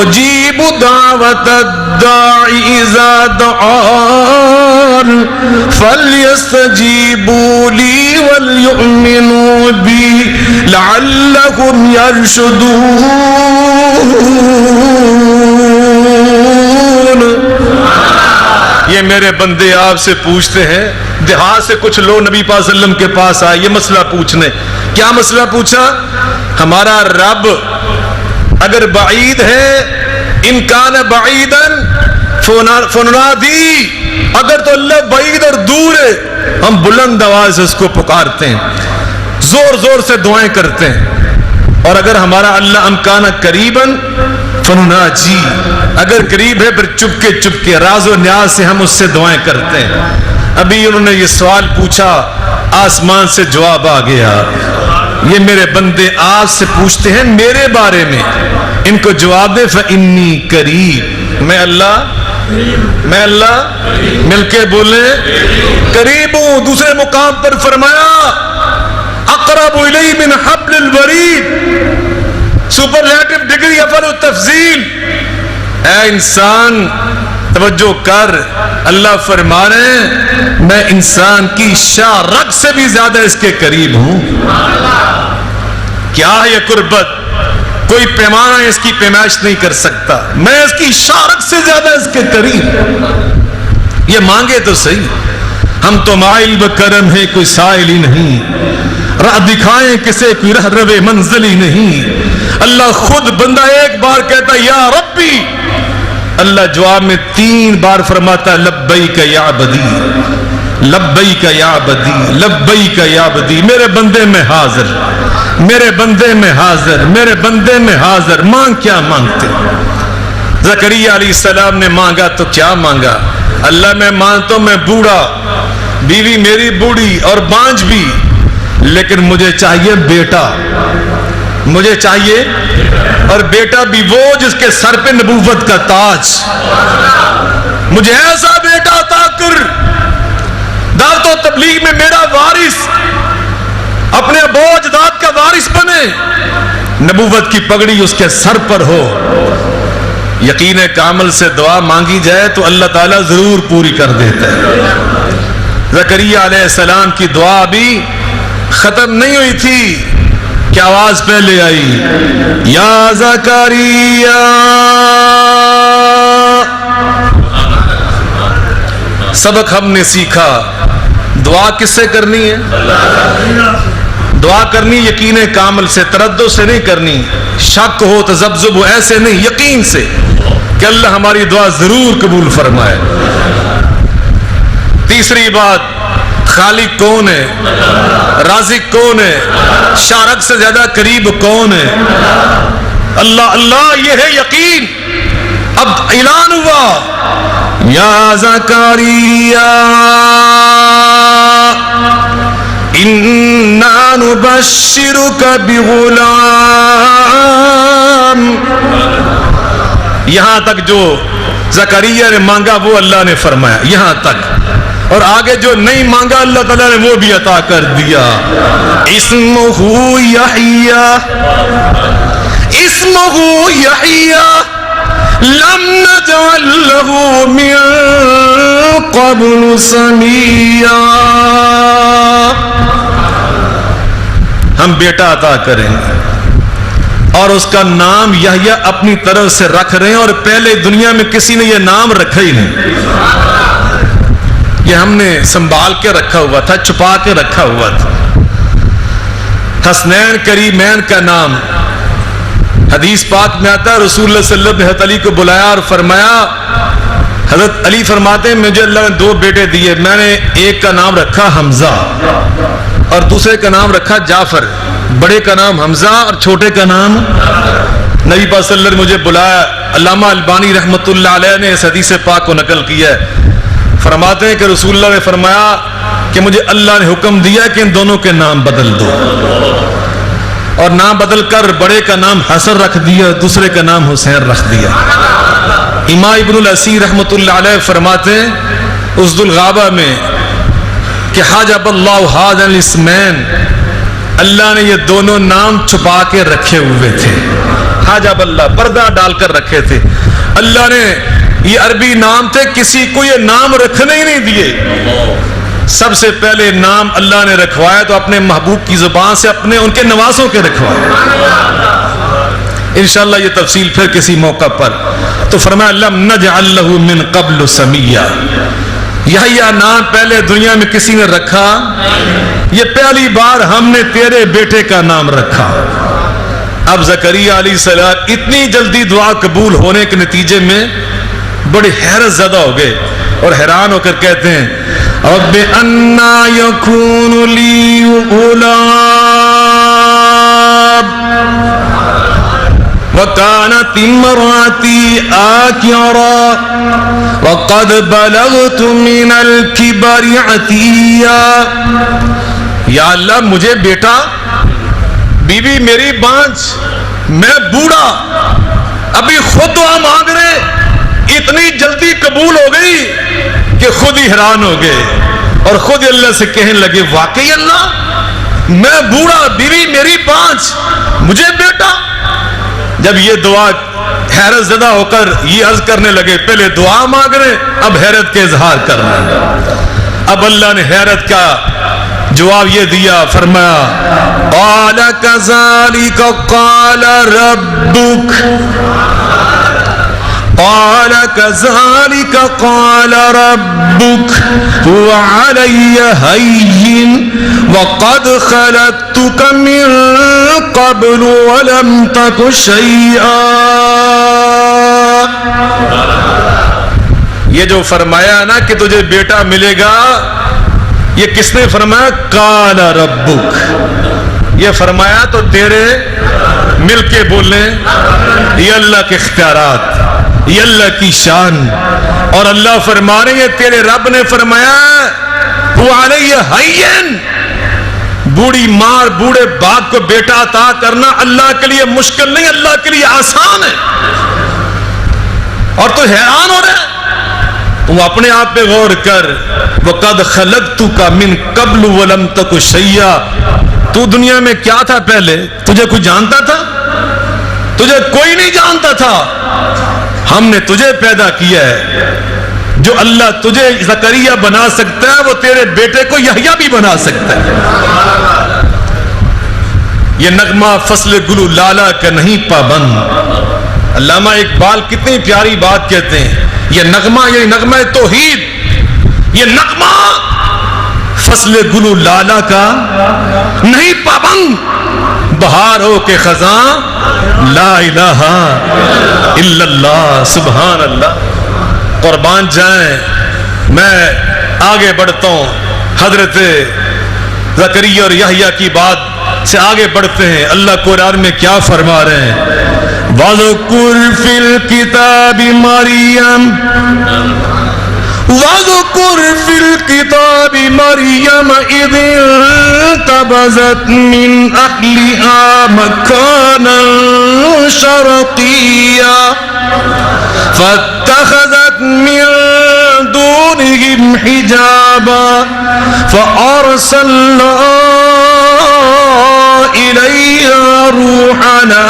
أُجِيبُ دَعْوَةَ الدَّاعِ إِذَا دَعَانِ فَلْيَسْتَجِيبُوا لِي وَلْيُؤْمِنُوا بِي لَعَلَّهُمْ يَرْشُدُونَ۔ یہ میرے بندے آپ سے پوچھتے ہیں، دیہات سے کچھ لوگ نبی پاک صلی اللہ علیہ وسلم کے پاس آئے یہ مسئلہ پوچھنے۔ کیا مسئلہ پوچھا؟ ہمارا رب اگر بعید ہے ان کان بعیدن فنادی اگر تو اللہ بعید اور دور ہے ہم بلند آواز سے اس کو پکارتے ہیں, زور زور سے دعائیں کرتے ہیں. اور اگر ہمارا اللہ امکانہ قریباً فنناجی, اگر قریب ہے پھر چپ کے راز و نیاز سے ہم اس سے دعائیں کرتے ہیں. ابھی انہوں نے یہ سوال پوچھا, آسمان سے جواب آ گیا. یہ میرے بندے آپ سے پوچھتے ہیں میرے بارے میں, ان کو جواب دے فإنی قریب, میں اللہ مل کے بولے قریب ہوں. دوسرے مقام پر فرمایا اقرب الی من حبل الورید, سپرلیٹو ڈگری افضل التفضیل. اے انسان توجہ کر, اللہ فرما رہے ہیں میں انسان کی شاہ رگ سے بھی زیادہ اس کے قریب ہوں. کیا ہے یہ قربت, کوئی پیمانہ اس کی پیمائش نہیں کر سکتا. میں اس کی شاہ رگ سے زیادہ اس کے قریب. یہ مانگے تو صحیح, ہم تو مائل بکرم ہے کوئی سائل ہی نہیں, راہ دکھائیں کسے کوئی رہ روے منزل ہی نہیں. اللہ خود بندہ ایک بار کہتا یا ربی, اللہ جواب میں 3 بار فرماتا لبیک یا عبدی, لبیک یا عبدی, لبیک یا عبدی. میرے بندے میں حاضر, میرے بندے میں حاضر, میرے بندے میں حاضر. مانگ کیا مانگتے. زکریا علیہ السلام نے مانگا تو کیا مانگا, اللہ میں مانتا ہوں میں بوڑھا, بیوی میری بوڑھی اور بانجھ بھی, لیکن مجھے چاہیے بیٹا, مجھے چاہیے, اور بیٹا بھی وہ جس کے سر پہ نبوت کا تاج. مجھے ایسا بیٹا عطا کر دعوت و تبلیغ میں میرا وارث, اپنے ابو اجداد کا وارث بنے, نبوت کی پگڑی اس کے سر پر ہو. یقین کامل سے دعا مانگی جائے تو اللہ تعالیٰ ضرور پوری کر دیتا ہے. زکریا علیہ السلام کی دعا بھی ختم نہیں ہوئی تھی کہ آواز پہلے آئی یا زکریا. سبق ہم نے سیکھا, دعا کس سے کرنی ہے؟ دعا کرنی یقین کامل سے, تردد سے نہیں کرنی, شک ہو تذبذب ہو ایسے نہیں, یقین سے کہ اللہ ہماری دعا ضرور قبول فرمائے. تیسری بات, خالق کون ہے, رازق کون ہے, شارک سے زیادہ قریب کون ہے؟ اللہ. اللہ یہ ہے یقین. اب اعلان ہوا یا زکریا انا نبشرک بغلام. یہاں تک جو زکریا نے مانگا وہ اللہ نے فرمایا, یہاں تک. اور آگے جو نہیں مانگا اللہ تعالیٰ نے وہ بھی عطا کر دیا. اسمہ یحییٰ, اسمہ یحییٰ لم نجعل لہ من قبل سمیٰ. ہم بیٹا عطا کریں گے اور اس کا نام یحییٰ اپنی طرف سے رکھ رہے ہیں, اور پہلے دنیا میں کسی نے یہ نام رکھا ہی نہیں. یہ ہم نے سنبھال کے رکھا ہوا تھا, چھپا کے رکھا ہوا تھا. حسنین کریمین کا نام حدیث پاک میں آتا ہے, رسول اللہ صلی اللہ علیہ وسلم نے حضرت علی کو بلایا اور فرمایا, حضرت علی فرماتے ہیں مجھے اللہ نے 2 بیٹے دیے, میں نے ایک کا نام رکھا حمزہ اور دوسرے کا نام رکھا جعفر. بڑے کا نام حمزہ اور چھوٹے کا نام. نبی پاک صلی اللہ علیہ وسلم نے مجھے بلایا. علامہ البانی رحمۃ اللہ علیہ نے اس حدیث پاک کو نقل کیا ہے, فرماتے ہیں کہ رسول اللہ نے فرمایا کہ مجھے اللہ نے حکم دیا کہ ان دونوں کے نام بدل دو, اور نام بدل کر بڑے کا نام حسن رکھ دیا, دوسرے کا نام حسین رکھ دیا. امام ابن الاسیر رحمۃ اللہ علیہ فرماتے ہیں اسد الغابہ میں کہ حجب اللہ ھذین الاسمین, اللہ نے یہ دونوں نام چھپا کے رکھے ہوئے تھے. حجب اللہ, پردہ ڈال کر رکھے تھے. اللہ نے یہ عربی نام تھے, کسی کو یہ نام رکھنے ہی نہیں دیے. سب سے پہلے نام اللہ نے رکھوایا تو اپنے محبوب کی زبان سے اپنے ان کے نوازوں کے رکھوائے. انشاءاللہ یہ تفصیل پھر کسی موقع پر. تو فرمایا لم نجعل لہ من قبل سمیہ, یحییٰ نام پہلے دنیا میں کسی نے رکھا, یہ پہلی بار ہم نے تیرے بیٹے کا نام رکھا. اب زکریا علیہ السلام اتنی جلدی دعا قبول ہونے کے نتیجے میں بڑے حیرت زدہ ہو گئے. اور حیران ہو کر کہتے ہیں رب انا یکون لی غلام وَكَانَتِ امْرَأَتِي عَاقِرًا وَقَدْ بَلَغْتُ مِنَ الْكِبَرِ عِتِيًّا. یا اللہ مجھے بیٹا، بیوی میری بانجھ، میں بوڑھا، ابھی خود دعا مانگ رہے، اتنی جلدی قبول ہو گئی کہ خود ہی حیران ہو گئے اور خود اللہ سے کہنے لگے واقعی اللہ میں بوڑھا، بیوی میری بانجھ، مجھے بیٹا. جب یہ دعا حیرت زدہ ہو کر یہ عرض کرنے لگے، پہلے دعا مانگ رہے، اب حیرت کے اظہار کر رہے ہیں. اب اللہ نے حیرت کا جواب یہ دیا، فرمایا قال كذلك قال ربك قال كذلك قال ربك هو علي هين وقد خلقتك من قبل ولم تك شيئا. یہ جو فرمایا نا کہ تجھے بیٹا ملے گا، یہ کس نے فرمایا؟ قال ربک. یہ فرمایا تو تیرے مل کے بولنے، یہ اللہ کے اختیارات، یہ اللہ کی شان. اور اللہ فرما رہے ہیں تیرے رب نے فرمایا وہ علیہ حین، بوڑھی ماں بوڑھے باپ کو بیٹا عطا کرنا اللہ کے لیے مشکل نہیں، اللہ کے لیے آسان ہے. اور تو حیران ہو رہا ہے، تو اپنے آپ پہ غور کر. وَقَدْ خَلَقْتُكَ مِن قَبْلُ وَلَمْ تَكُ شَيْئًا. تو دنیا میں کیا تھا پہلے؟ تجھے کوئی جانتا تھا؟ تجھے کوئی نہیں جانتا تھا. ہم نے تجھے پیدا کیا ہے. جو اللہ تجھے زکریا بنا سکتا ہے وہ تیرے بیٹے کو یحییٰ بھی بنا سکتا ہے. یہ نغمہ فصل گلو لالا کا نہیں پابند. علامہ اقبال کتنی پیاری بات کہتے ہیں، یہ نغمہ یہ نغمہ توحید، یہ نغمہ فصل گلو لالا کا نہیں پابند. بہار ہو کے خزاں لا الہ الا اللہ، سبحان اللہ. قربان جائیں، میں آگے بڑھتا ہوں. حضرت زکریا اور یحییٰ کی بات سے آگے بڑھتے ہیں. اللہ قرآن میں کیا فرما رہے ہیں؟ وَذْكُرْ فِي الْكِتَابِ مَرْيَمَ وَذْكُرْ فِي الْكِتَابِ مَرْيَمَ إِذِ انتَبَذَتْ مِنْ أَهْلِهَا مَكَانًا شَرْقِيًّا فَاتَّخَذَتْ مِنْ دُونِهِمْ حِجَابًا فَأَرْسَلْنَا إِلَيْهَا روحنا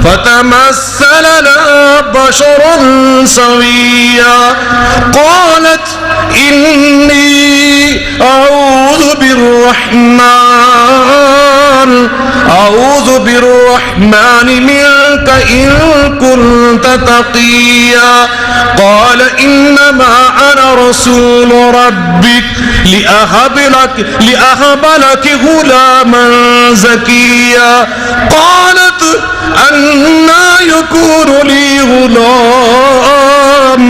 فتمثل لها بشرا سويا قالت إني أعوذ بالرحمن منك إن كنت تقيا قال إنما أنا رسول ربك لأهب لك غلاما زكيا قالت أنى يكون لي غلام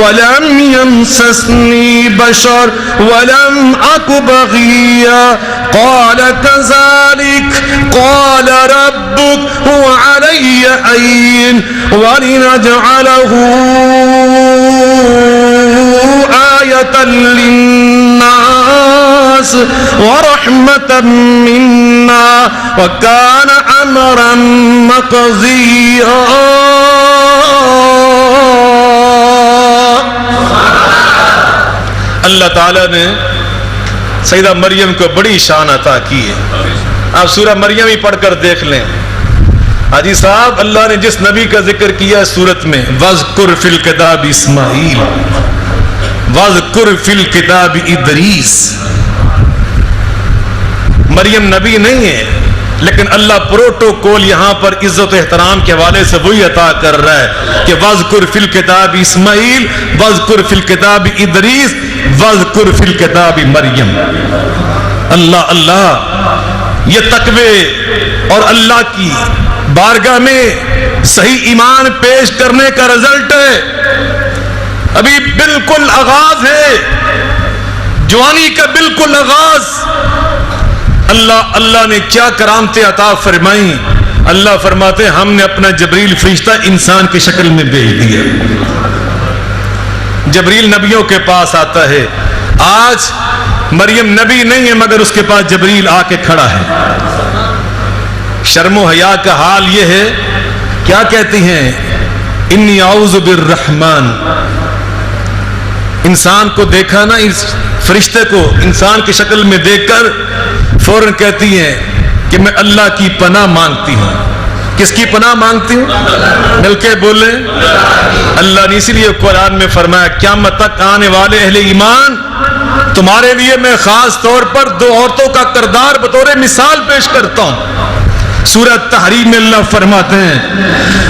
ولم يمسسني بشر ولم أك بغيا قال كذلك قال ربك هو علي هين ولنجعله آية للناس ورحمة منا وكان أمرا مقضيا. اللہ تعالیٰ نے سیدہ مریم کو بڑی شان عطا کی ہے. آپ سورہ مریم ہی پڑھ کر دیکھ لیں. حاجی صاحب، اللہ نے جس نبی کا ذکر کیا ہے سورت میں، وَاذْكُرْ فِي الْكِتَابِ اسماعیل وَاذْكُرْ فِي الْكِتَابِ ادریس. مریم نبی نہیں ہے، لیکن اللہ پروٹوکول یہاں پر عزت و احترام کے حوالے سے وہی عطا کر رہا ہے کہ وَاذْكُرْ فِي الْكِتَابِ اسماعیل وَاذْكُرْ فِي الْكِتَابِ ادریس وَاذْكُرْ فِي الْكِتَابِ مریم. اللہ اللہ، یہ تقوی اور اللہ کی بارگاہ میں صحیح ایمان پیش کرنے کا رزلٹ ہے. ابھی بالکل آغاز ہے، جوانی کا بالکل آغاز. اللہ نے کیا کرامتیں عطا فرمائیں. اللہ فرماتے ہیں ہم نے اپنا جبریل فرشتہ انسان کی شکل میں بھیج دیا. جبریل نبیوں کے پاس آتا ہے. آج مریم نبی نہیں ہے مگر اس کے پاس جبریل آ کے کھڑا ہے. شرم و حیا کا حال یہ ہے، کیا کہتی ہیں؟ انی اعوذ بالرحمن. انسان کو دیکھا نا، اس فرشتے کو انسان کی شکل میں دیکھ کر فوراً کہتی ہیں کہ میں اللہ کی پناہ مانگتی ہوں. کس کی پناہ مانگتی ہوں؟ مل کے بولے اللہ نے. اسی لیے قرآن میں فرمایا قیامت تک آنے والے اہل ایمان تمہارے لیے میں خاص طور پر دو عورتوں کا کردار بطور مثال پیش کرتا ہوں. سورہ تحریم میں اللہ فرماتے ہیں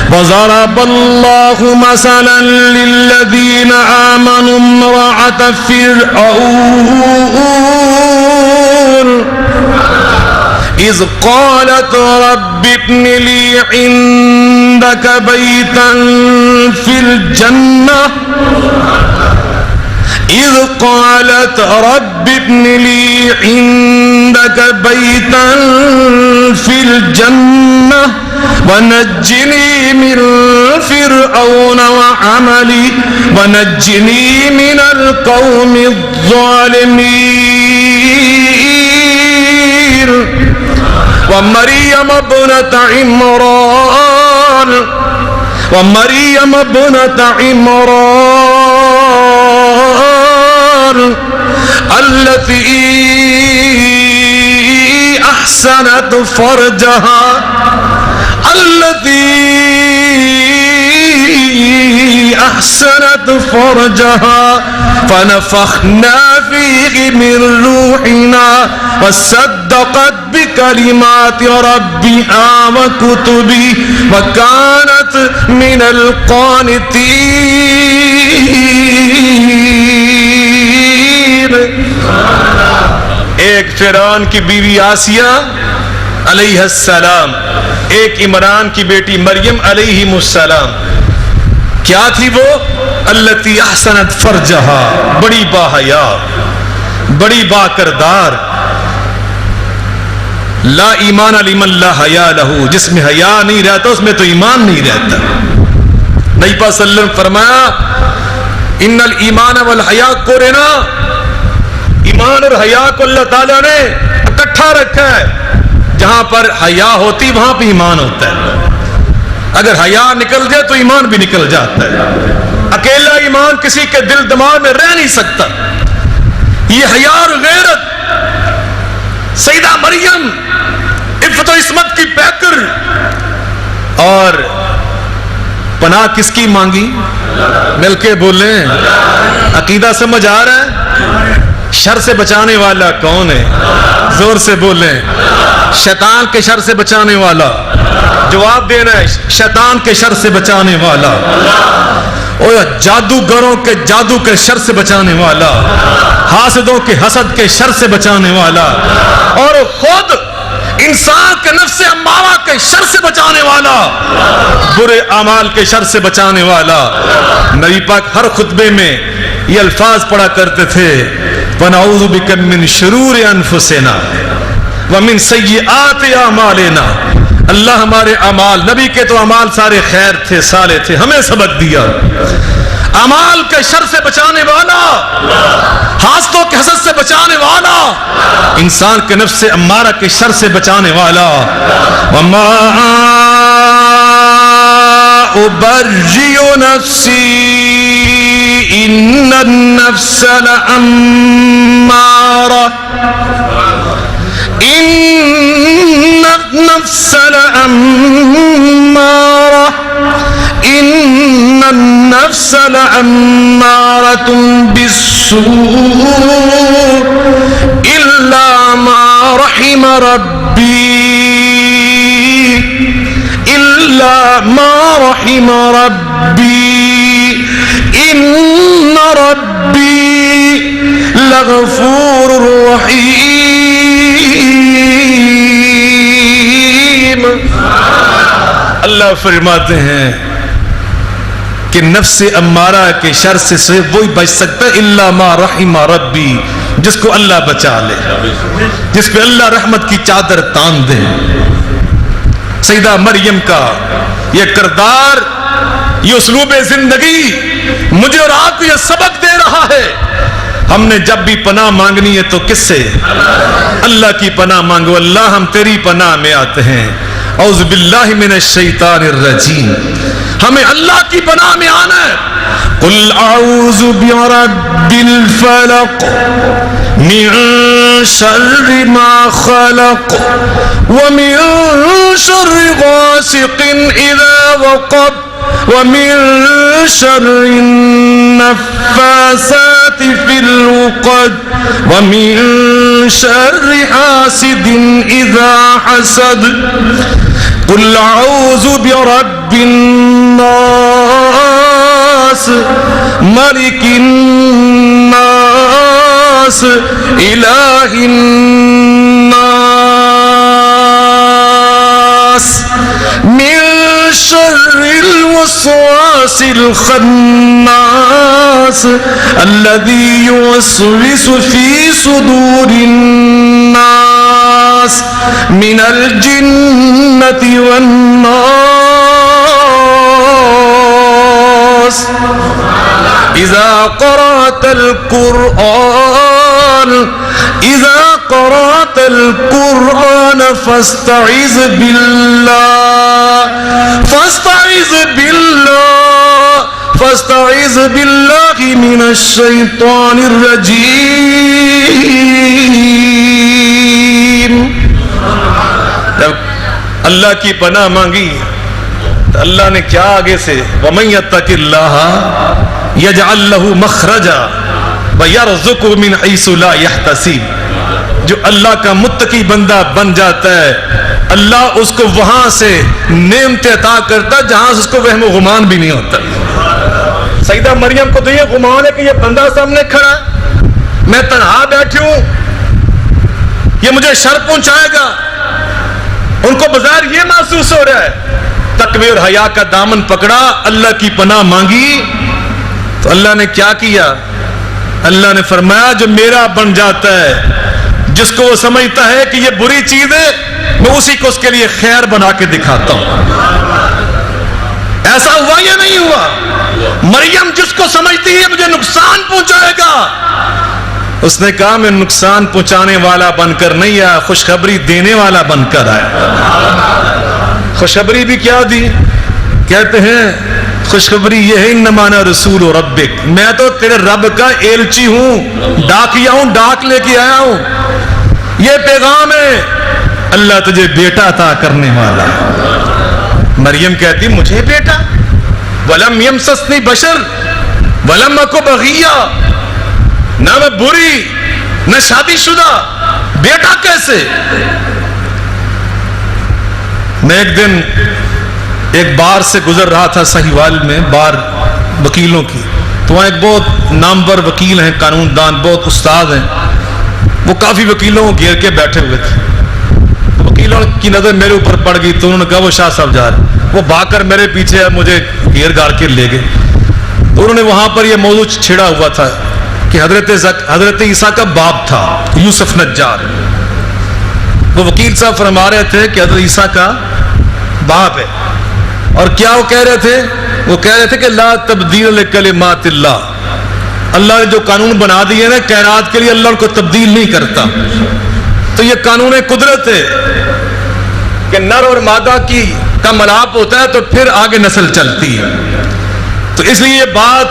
وَضَرَبَ اللَّهُ مَثَلًا لِلَّذِينَ آمَنُوا امْرَأَتَ فِرْعَوْنَ إِذْ قَالَتْ رَبِّ ابْنِ لِي عِندَكَ بَيْتًا فِي الْجَنَّةِ إذ قالت رب ابن لي عندك بيتا في الجنة ونجني من فرعون وعملي ونجني من القوم الظالمين ومريم ابنة عمران التي أحسنت فرجها فنفخنا فيه من روحنا وصدقت بكلمات ربها وكتبه وكانت من القانتين. ایک فرعون کی بیوی آسیہ علیہ السلام، ایک عمران کی بیٹی مریم علیہ السلام. کیا تھی وہ؟ التی احسنت فرجہا، بڑی باحیا، بڑی با کردار. لا ایمان لمن لا حیا لہ، جس میں حیا نہیں رہتا اس میں تو ایمان نہیں رہتا. نبی پاک صلی اللہ علیہ وسلم فرمایا ان الایمان والحیا قرنا، ایمان اور حیا کو اللہ تعالیٰ نے اکٹھا رکھا ہے. جہاں پر حیا ہوتی وہاں پہ ایمان ہوتا ہے. اگر حیا نکل جائے تو ایمان بھی نکل جاتا ہے. اکیلا ایمان کسی کے دل دماغ میں رہ نہیں سکتا. یہ حیا اور غیرت سیدہ مریم عفت و عصمت کی پیکر. اور پناہ کس کی مانگی؟ مل کے بولیں عقیدہ سمجھ آ رہا ہے؟ شر سے بچانے والا کون ہے؟ زور سے بولیں. شیطان کے شر سے بچانے والا. جواب دینا ہے شیطان کے شر سے بچانے والا، اور جادوگروں کے جادو کے شر سے بچانے والا، حاسدوں کے حسد کے شر سے بچانے والا، اور خود انسان کے نفس امارہ کے شر سے بچانے والا، برے اعمال کے شر سے بچانے والا. نبی پاک ہر خطبے میں یہ الفاظ پڑھا کرتے تھے وَنَعُوذُ بِكَ مِنْ شُرُورِ أَنفُسِنَا وَمِنْ سَيِّئَاتِ أَعْمَالِنَا. اللہ ہمارے اعمال، نبی کے تو اعمال سارے خیر تھے، صالح تھے، ہمیں سبق دیا. اعمال کے شر سے بچانے والا، حاسدوں کے حسد سے بچانے والا، انسان کے نفس امارہ کے شر سے بچانے والا. وَمَا أُبَرِّئُ نَفْسِي إِنَّ النَّفْسَ لَأَمَّارَةٌ بالسوء إلا ما رحم ربي إن ربي لغفور رحيم. اللہ فرماتے ہیں کہ نفس امارہ کے شر سے صرف وہی بچ سکتا ہے الا ما رحم ربی، جس کو اللہ بچا لے، جس پہ اللہ رحمت کی چادر تان دے۔ سیدہ مریم کا یہ کردار، یہ اسلوب زندگی مجھے اور آپ کو یہ سبق دے رہا ہے۔ ہم نے جب بھی پناہ مانگنی ہے تو کس سے؟ اللہ کی پناہ مانگو۔ اللہ ہم تیری پناہ میں آتے ہیں، اعوذ باللہ من الشیطان الرجیم، ہمیں اللہ کی پناہ میں آنا ہے۔ قل اعوذ برب الفلق من شر ما خلق ومن شر غاسق اذا وقب ومن شر النفاثات في العقد ومن شر حاسد إذا حسد قل أعوذ برب الناس ملك الناس إله الناس من شر الوسواس الخناس الذي يوسوس في صدور الناس من الجنة والناس إذا قرأت القرآن فاستعذ بالله من الشيطان الرجيم۔ جب اللہ کی پناہ مانگی تو اللہ نے کیا آگے سے وَمَن يَتَّقِ اللَّهَ يَجْعَل لَّهُ مَخْرَجًا وَيَرْزُقْهُ مِنْ حَيْثُ لَا يَحْتَسِبُ، جو اللہ کا متقی بندہ بن جاتا ہے اللہ اس کو وہاں سے نعمت عطا کرتا جہاں سے اس کو وہم و گمان بھی نہیں ہوتا۔ سیدہ مریم کو تو یہ گمان ہے کہ یہ بندہ سامنے کھڑا ہے، میں تنہا بیٹھی ہوں، یہ مجھے شر پہنچائے گا، ان کو بظاہر یہ محسوس ہو رہا ہے۔ تقوی اور حیا کا دامن پکڑا، اللہ کی پناہ مانگی تو اللہ نے کیا کیا؟ اللہ نے فرمایا جو میرا بن جاتا ہے، جس کو وہ سمجھتا ہے کہ یہ بری چیز ہے، میں اسی کو اس کے لیے خیر بنا کے دکھاتا ہوں۔ ایسا ہوا یا نہیں ہوا؟ مریم جس کو سمجھتی ہے مجھے نقصان پہنچائے گا، اس نے کہا میں نقصان پہنچانے والا بن کر نہیں آیا، خوشخبری دینے والا بن کر آیا۔ خوشخبری بھی کیا دی؟ کہتے ہیں خوشخبری یہ ہے انما انا رسول ربک، میں تو تیرے رب کا ایلچی ہوں، ڈاکیا ہوں، ڈاک لے کے آیا ہوں، یہ پیغام ہے اللہ تجھے بیٹا عطا کرنے والا۔ مریم کہتی مجھے بیٹا، وَلَمْ يَمْسَسْنِي بَشَرٌ وَلَمْ أَكُ بَغِيًّا، نہ میں بری نہ شادی شدہ، بیٹا کیسے؟ میں ایک دن ایک بار سے گزر رہا تھا سہیوال میں، بار وکیلوں کی، تو وہاں ایک بہت نامور وکیل ہیں، قانون دان، بہت استاد ہیں، وہ کافی وکیلوں کو گھیر کے بیٹھے ہوئے تھے۔ وکیلوں کی نظر میرے اوپر پڑ گئی تو انہوں نے کہا وہ شاہ صاحب جا رہے، وہ بھاگ کر میرے پیچھے مجھے گھیر گھار کے لے گئے۔ تو انہوں نے وہاں پر یہ موضوع چھڑا ہوا تھا کہ حضرت عیسیٰ کا باپ تھا یوسف نجار، وہ وکیل صاحب فرما رہے تھے کہ حضرت عیسیٰ کا باپ ہے، اور کیا وہ کہہ رہے تھے؟ وہ کہہ رہے تھے کہ لا تبدیل لکلمات اللہ، اللہ نے جو قانون بنا دیے نا کائنات کے لیے اللہ ان کو تبدیل نہیں کرتا۔ تو یہ قانون قدرت ہے کہ نر اور مادہ کا ملاپ ہوتا ہے تو پھر آگے نسل چلتی ہے، تو اس لیے یہ بات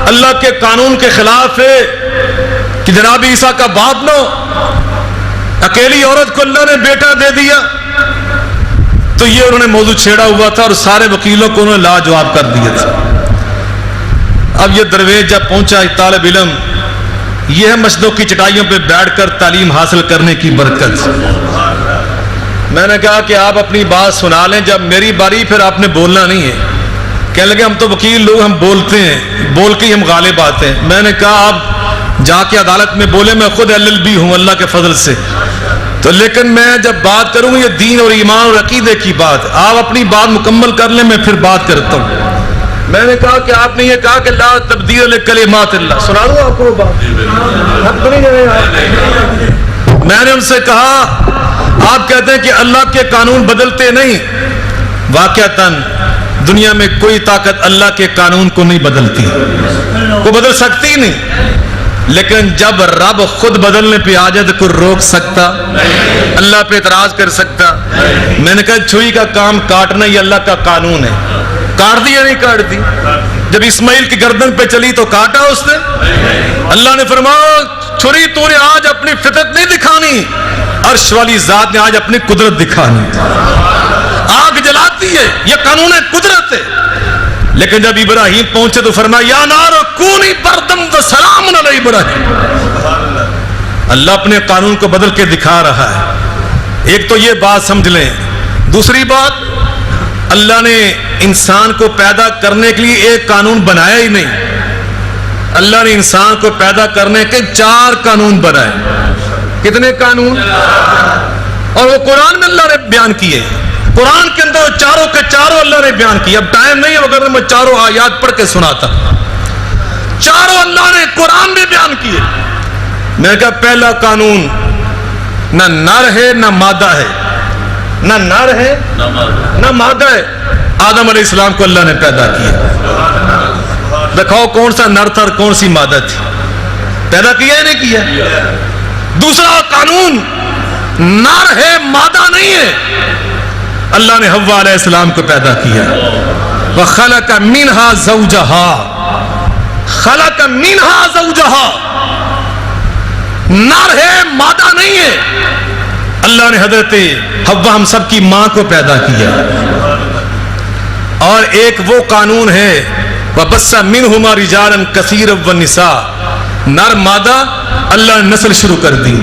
اللہ کے قانون کے خلاف ہے کہ جناب عیسیٰ کا باپ نو، اکیلی عورت کو اللہ نے بیٹا دے دیا۔ تو یہ انہوں نے موضوع چھیڑا ہوا تھا اور سارے وکیلوں کو انہوں نے لاجواب کر دیا تھا۔ اب یہ درویش جب پہنچا طالب علم، یہ ہے مسجدوں کی چٹائیوں پہ بیٹھ کر تعلیم حاصل کرنے کی برکت۔ میں نے کہا کہ آپ اپنی بات سنا لیں، جب میری باری پھر آپ نے بولنا نہیں ہے۔ کہنے لگے ہم تو وکیل لوگ، ہم بولتے ہیں، بول کے ہی ہم غالب آتے ہیں۔ میں نے کہا آپ جا کے عدالت میں بولے، میں خود LLB ہوں اللہ کے فضل سے، تو لیکن میں جب بات کروں یہ دین اور ایمان اور عقیدے کی بات، آپ اپنی بات مکمل کر لیں، میں پھر بات کرتا ہوں۔ میں نے کہا کہ آپ نے یہ کہا کہ لا تبدیل لکلمات اللہ، سنا دوں آپ کو وہ بات؟ میں نے ان سے کہا آپ کہتے ہیں کہ اللہ کے قانون بدلتے نہیں، واقعتاً دنیا میں کوئی طاقت اللہ کے قانون کو نہیں بدلتی، کو بدل سکتی نہیں، لیکن جب رب خود بدلنے پہ آ جائے تو کوئی روک سکتا؟ اللہ پہ اعتراض کر سکتا؟ میں نے کہا چھری کا کام کاٹنا یہ اللہ کا قانون ہے، کاٹ دی یا نہیں کاٹ دی؟ جب اسماعیل کی گردن پہ چلی تو کاٹا اس نے؟ اللہ نے فرمایا چھری تو نے آج اپنی فطرت نہیں دکھانی، عرش والی ذات نے آج اپنی قدرت دکھانی، آگ جلاتی ہے، یہ قانون قدرت ہے۔ لیکن جب ابراہیم پہنچے تو فرمایا یا نار کونی بردم و سلام علی ابراہیم۔ اللہ اپنے قانون کو بدل کے دکھا رہا ہے۔ ایک تو یہ بات سمجھ لیں، دوسری بات اللہ نے انسان کو پیدا کرنے کے لیے ایک قانون بنایا ہی نہیں، اللہ نے انسان کو پیدا کرنے کے 4 قانون بنائے۔ کتنے قانون؟ اور وہ قرآن میں اللہ نے بیان کیے، قرآن کے اندر چاروں کے چاروں اللہ نے بیان کیے۔ اب ٹائم نہیں ہے وغیرہ میں چاروں آیات پڑھ کے سناتا، چاروں اللہ نے قرآن میں بیان کیے۔ میں نے کہا پہلا قانون نہ نر ہے نہ مادہ ہے، نہ نر ہے نہ مادہ ہے۔ آدم علیہ السلام کو اللہ نے پیدا کیا، دکھاؤ کون سا نر تھا اور کون سی مادہ تھی؟ پیدا کیا ہے نہیں کیا؟ دوسرا قانون نر ہے مادہ نہیں ہے، اللہ نے حوا علیہ السلام کو پیدا کیا، وَخَلَقَ مِنْهَا زَوْجَهَا، خَلَقَ مِنْهَا زَوْجَهَا، نر ہے مادہ نہیں ہے۔ اللہ نے حضرت حوا ہم سب کی ماں کو پیدا کیا۔ اور ایک وہ قانون ہے وَبَثَّ مِنْهُمَا رِجَالًا كَثِيرًا وَالنِّسَاءَ، نر مادہ اللہ نے نسل شروع کر دی۔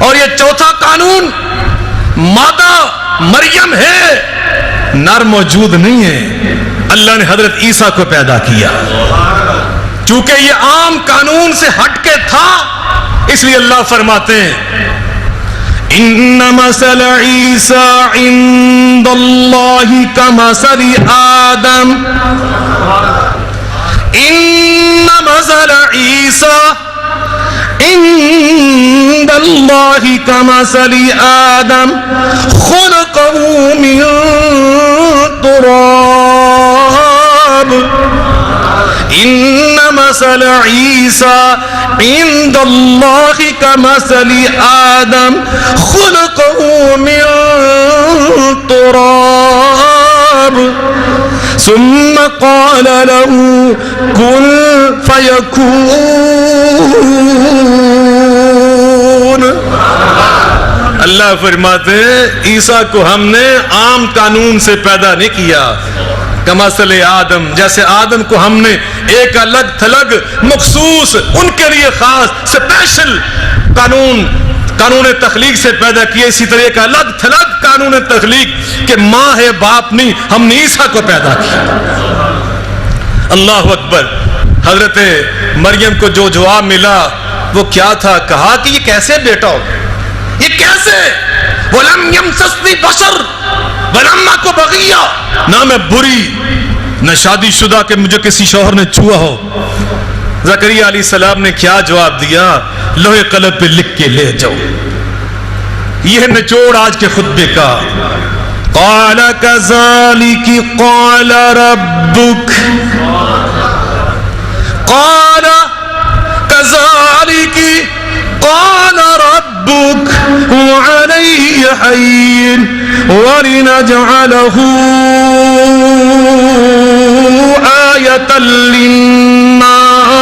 اور یہ چوتھا قانون مادہ مریم ہے، نر موجود نہیں ہے، اللہ نے حضرت عیسیٰ کو پیدا کیا۔ چونکہ یہ عام قانون سے ہٹ کے تھا، اس لیے اللہ فرماتے ہیں ان مثل عیسیٰ عند اللہ کمثل آدم، ان مثل عیسیٰ عند اللہ کمثل آدم خلقه من تراب، ان مثل عیسیٰ عند اللہ کمثل آدم خلقه من تراب ثم قال له كن فيكون۔ اللہ فرماتے ہیں عیسیٰ کو ہم نے عام قانون سے پیدا نہیں کیا، کمثل آدم، جیسے آدم کو ہم نے ایک الگ تھلگ مخصوص ان کے لیے خاص اسپیشل قانون تخلیق سے پیدا کیا، اسی طرح ایک الگ تھلگ قانون تخلیق کہ ماں ہے باپ نہیں، ہم نے عیسیٰ کو پیدا کیا۔ اللہ اکبر۔ حضرت مریم کو جو جواب ملا وہ کیا تھا؟ کہا کہ یہ کیسے بیٹا ہو، یہ کیسے؟ وَلَمْ يَمْسَسْنِي بَشَرٌ وَلَمْ أَكُ بَغِيًّا، نہ میں بری نہ شادی شدہ کہ مجھے کسی شوہر نے چھوا ہو۔ زکریا علیہ السلام نے کیا جواب دیا؟ لوہے قلم پہ لکھ کے لے جاؤ۔ یہ نچوڑ آج کے خطبے کا۔ قال كذلك قال ربك، قال كذلك قال ربك وعليه حين ولنجعله آية للناس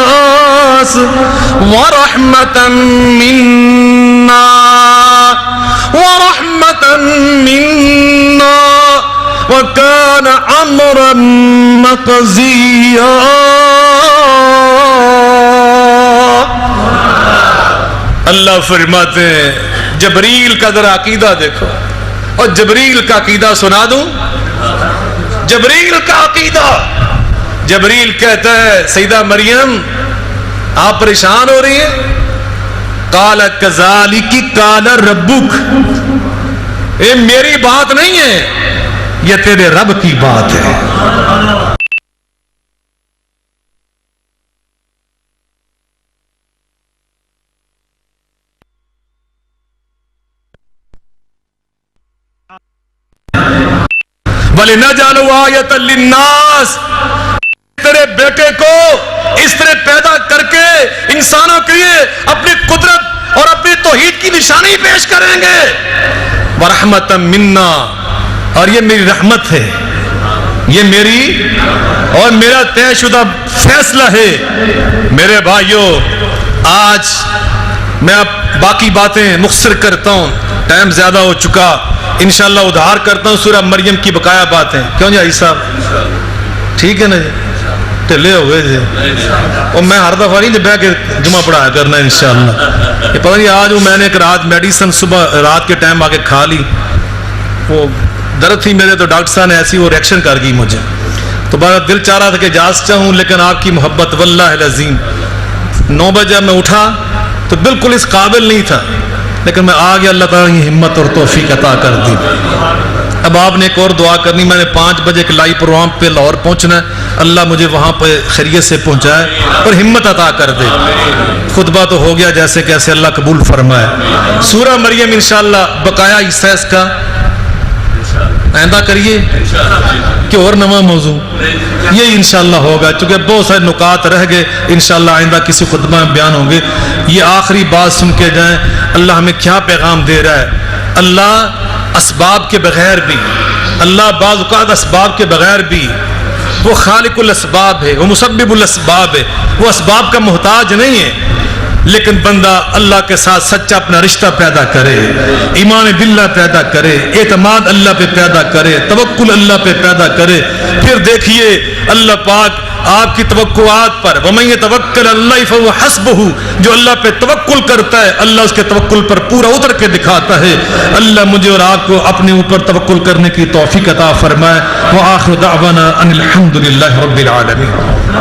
ورحمة منا وكان أمرا مقضيا۔ اللہ فرماتے ہیں جبریل کا ذرا عقیدہ دیکھو، اور جبریل کا عقیدہ سنا دوں۔ جبریل کا عقیدہ، جبریل کہتا ہے سیدہ مریم آپ پریشان ہو رہی ہیں؟ قال کذالک قال ربک، یہ میری بات نہیں ہے، یہ تیرے رب کی بات ہے۔ وَلِنَجْعَلَهُ آیَةً لِلنَّاسِ، تیرے بیٹے کو اس طرح پیدا کر کے انسانوں کے لیے اپنی قدرت اور اپنی توحید کی نشانی پیش کریں گے. وَرَحْمَةً مِنَّا، اور یہ میری رحمت ہے، یہ میری اور میرا طے شدہ فیصلہ ہے. میرے بھائیوں، آج میں اب باقی باتیں مختصر کرتا ہوں، ٹائم زیادہ ہو چکا. انشاءاللہ ادھار کرتا ہوں سورہ مریم کی بقایا باتیں. کیوں جی عیسیٰ صاحب ٹھیک ہے نا جی؟ ٹھلے ہو گئے جی. اور میں ہر دفعہ نہیں بہ کے جمعہ پڑھایا کرنا انشاءاللہ. یہ پتہ نہیں آج وہ میں نے ایک رات میڈیسن صبح رات کے ٹائم آ کے کھا لی، وہ درد تھی میرے، تو ڈاکٹر صاحب نے ایسی وہ ریئیکشن کر گئی مجھے. تو بڑا دل چاہ رہا تھا کہ اجازت چاہوں، لیکن آپ کی محبت واللہ العظیم 9 بجے میں اٹھا تو بالکل اس قابل نہیں تھا، لیکن میں آ گیا. اللہ تعالیٰ کی ہمت اور توفیق عطا کر دی. اب آپ نے ایک اور دعا کرنی. میں نے 5 بجے ایک لائیو پروگرام پہ لاہور پہنچنا ہے. اللہ مجھے وہاں پہ خیریت سے پہنچائے اور ہمت عطا کر دے. خطبہ تو ہو گیا جیسے کیسے، اللہ قبول فرمائے. سورہ مریم انشاءاللہ بقایا حصہ اس کا آئندہ کریے کہ اور نواں موضوع یہ انشاءاللہ ہوگا، چونکہ بہت سارے نکات رہ گئے. انشاءاللہ آئندہ کسی خطبہ میں بیان ہوں گے. یہ آخری بات سن کے جائیں، اللہ ہمیں کیا پیغام دے رہا ہے. اللہ اسباب کے بغیر بھی، اللہ بعض اوقات اسباب کے بغیر بھی وہ خالق الاسباب ہے، وہ مسبب الاسباب ہے، وہ اسباب کا محتاج نہیں ہے. لیکن بندہ اللہ کے ساتھ سچا اپنا رشتہ پیدا کرے، ایمان باللہ پیدا کرے، اعتماد اللہ پہ پیدا کرے، توکل اللہ پہ پیدا کرے. پھر دیکھیے اللہ پاک آپ کی توقعات پر، وَمَن يَتَوَكَّلْ عَلَى اللَّهِ فَهُوَ حَسْبُهُ، جو اللہ پہ توکل کرتا ہے اللہ اس کے توکل پر پورا اتر کے دکھاتا ہے. اللہ مجھے اور آپ کو اپنے اوپر توکل کرنے کی توفیق عطا فرمائے. وآخر دعوانا ان الحمد للہ رب العالمین.